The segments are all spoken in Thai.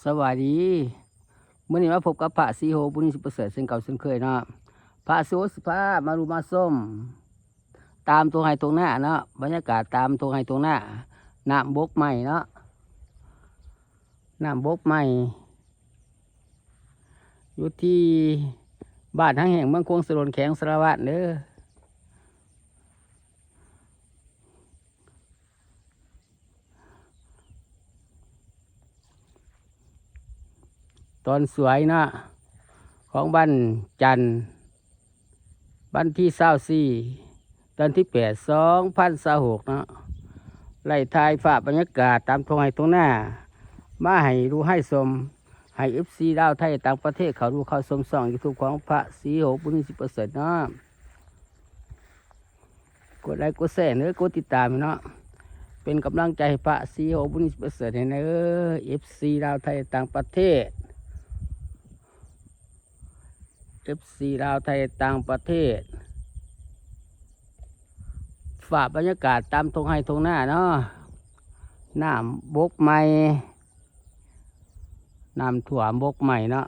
สวัสดีมื่อนี้มาพบกับพระสีโหบุญสิประเสริฐเส้นเก่าเส้นเคยเนาะพระสีโหสิพามารูมาส้มตามตัวไห้ตรงหน้าเนาะบรรยากาศตามตัวไห้ตรงหน้าน้ำบกใหม่เนาะน้ำบกใหม่อยู่ที่บ้านทั้งแห่งเมืองโคงสรนแข็งสารวัตรเด้อตอนสวยนะของบ้านจันทร์บ้านที่24 เดือนที่8 2026นะไล่ทายฝ่าบรรยากาศตามตรงไหนตรงหน้ามาให้ดูให้ชมให้FCดาวไทยต่างประเทศเขาดูเขาชมส่องยูทูบของพระศรีโหบุญ10%เนาะกดไลค์กดแชร์เนื้อกดติดตามเนาะเป็นกำลังใจให้พระศรีโหบุญ10%ให้เนื้อ FC ดาวไทยต่างประเทศFC ลาวไทยต่างประเทศฝากบรรยากาศตามทงไห้ทงหน้าเนาะน้ำบกใหม่น้ำถั่วบกใหม่เนาะ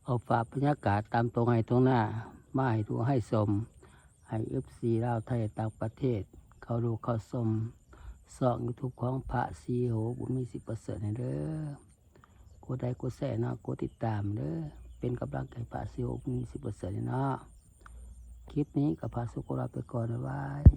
เอาฝากบรรยากาศตามตรงให้ตรงหน้ามาให้ดูให้ชมให้FC ลาวไทยต่างประเทศ เขาดูเขาชมส่อง YouTube ของพระซีโหบุญมี10%ให้เด้อกดไลค์กดแชร์เนาะกดติดตามเด้อเป็นกำลังใจพระซีโหบุญมี10%เนาะคลิปนี้กับพระสุโขทัยไปก่อนบ๊ายบาย